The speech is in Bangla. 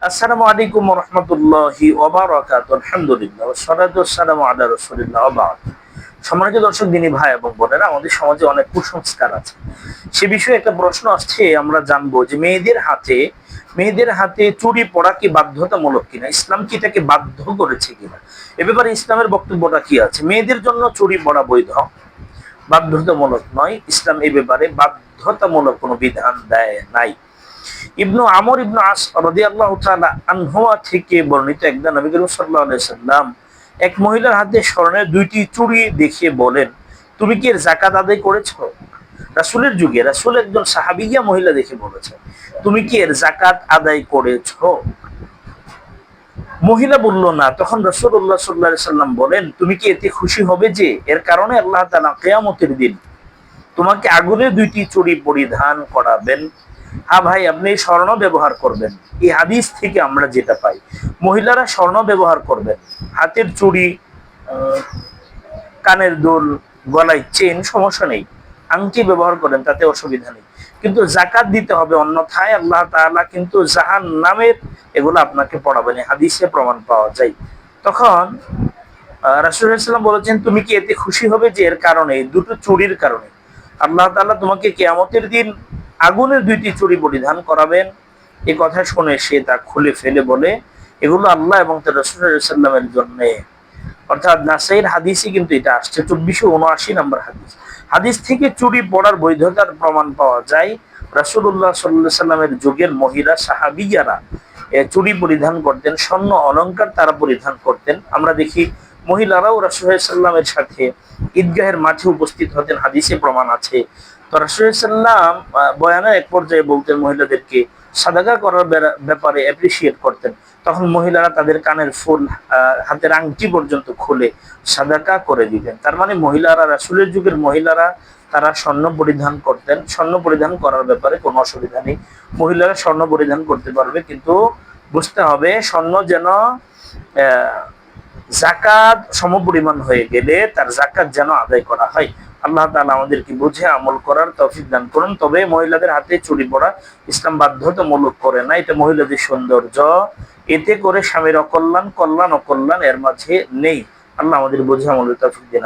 আসসালামু আলাইকুম ওয়া রাহমাতুল্লাহি ওয়া বারাকাতুহু। আলহামদুলিল্লাহ ওয়া সলাতু ওয়াসসালামু আলা রাসূলিল্লাহ ওয়া বা'দ। সম্মানিত দর্শক, দিনী ভাই এবং বোনেরা, আমাদের সমাজে অনেক কুসংস্কার আছে। সে বিষয়ে একটা প্রশ্ন আসছে, আমরা জানবো যে মেয়েদের হাতে চুড়ি পরা কি বাধ্যতামূলক কিনা, ইসলাম কি এটাকে বাধ্য করেছে কিনা, এ ব্যাপারে ইসলামের বক্তব্যটা কি আছে। মেয়েদের জন্য চুড়ি পরা বৈধ, বাধ্যতামূলক নয়। ইসলাম এই ব্যাপারে বাধ্যতামূলক কোনো বিধান দেয় নাই। ইবনু আমর ইবনু আস রাদিয়াল্লাহু তাআলা আনহুমা থেকে বর্ণিত, একদা নবী করিম সাল্লাল্লাহু আলাইহি সাল্লাম এক মহিলার হাতে স্বর্ণের দুইটি চুড়ি দেখিয়ে বলেন, তুমি কি এর যাকাত আদায় করেছো? রাসূলের যুগে রাসূল একজন সাহাবিয়া মহিলা দেখে বলেছে, তুমি কি এর যাকাত আদায় করেছো? মহিলা বলল না। তখন রাসূলুল্লাহ সাল্লাল্লাহু আলাইহি সাল্লাম বলেন, তুমি কি এতে খুশি হবে যে এর কারণে আল্লাহ তাআলা কিয়ামতের দিন তোমাকে আগুনের দুইটি চুড়ি পরিধান করাবেন? হ্যাঁ ভাই, আপনি স্বর্ণ ব্যবহার করবেন। এই হাদিস থেকে আমরা যেটা পাই, মহিলারা স্বর্ণ ব্যবহার করবেন, হাতের চুড়ি, কানের দুল, গলায় চেন, সমস্যা নেই। আংটি ব্যবহার করেন, তাতে অসুবিধা নেই। কিন্তু যাকাত দিতে হবে, অন্যথায় আল্লাহ তাআলা কিন্তু জাহান্নামের এগুলো আপনাকে পড়াবেন। হাদিসে প্রমাণ পাওয়া যায়। তখন রাসূলুল্লাহ সাল্লাল্লাহু আলাইহি ওয়াসাল্লাম বলেছেন, তুমি কি এতে খুশি হবে যে এর কারণে, দুটো চুড়ির কারণে আল্লাহ তাআলা তোমাকে কিয়ামতের দিন আগুনের দুইটি চুড়ি পরিধান করাবেন? এই কথা শুনে সে তা খুলে ফেলে বলে, এগুলো আল্লাহ এবং তার রাসূলুল্লাহ সাল্লাল্লাহু আলাইহি ওয়াসাল্লামের জন্য। অর্থাৎ নাসাইর হাদিসে কিন্তু এটা আসছে, 2479 নম্বর হাদিস। হাদিস থেকে চুড়ি পরার বৈধতার প্রমাণ পাওয়া যায়। রাসূলুল্লাহ সাল্লাল্লাহু আলাইহি সাল্লামের যুগের মহিলা সাহাবিয়ারা চুড়ি পরিধান করতেন, স্বর্ণ অলংকার তারা পরিধান করতেন। আমরা দেখি মহিলারাও রাসূলুল্লাহ সাল্লাল্লাহু আলাইহি সাল্লামের সাথে ঈদগাহের মাঠে উপস্থিত হতেন, হাদিসে প্রমাণ আছে। তো রাসূলুল্লাহ সাল্লাল্লাহু আলাইহি সাল্লাম বয়ানের এক পর্যায়ে বলতেন, মহিলাদেরকে সাদাকা করার ব্যাপারে অ্যাপ্রিসিয়েট করতেন। তখন মহিলারা তাদের কানের ফুল, হাতের আংটি পর্যন্ত খুলে সাদাকা করে দিতেন। তার মানে মহিলারা, রাসূলের যুগের মহিলারা, তারা স্বর্ণ পরিধান করতেন। স্বর্ণ পরিধান করার ব্যাপারে কোনো অসুবিধা নেই, মহিলারা স্বর্ণ পরিধান করতে পারবে। কিন্তু বুঝতে হবে, স্বর্ণ যেন যাকাত সমপরিমাণ হয়ে গেলে তার যাকাত যেন আদায় করা হয়। আল্লাহ তাআলা আমাদেরকে বুঝে আমল করার তৌফিক দান করুন। তবে মহিলাদের হাতে চুড়ি পরা ইসলাম বাধ্যতামূলক করে না, এটা মহিলাদের সৌন্দর্য। এতে করে স্বামীর অকল্যাণ, কল্যাণ, অকল্যাণ এর মাঝে নেই। আল্লাহ আমাদের বুঝে আমলের তৌফিক দিন।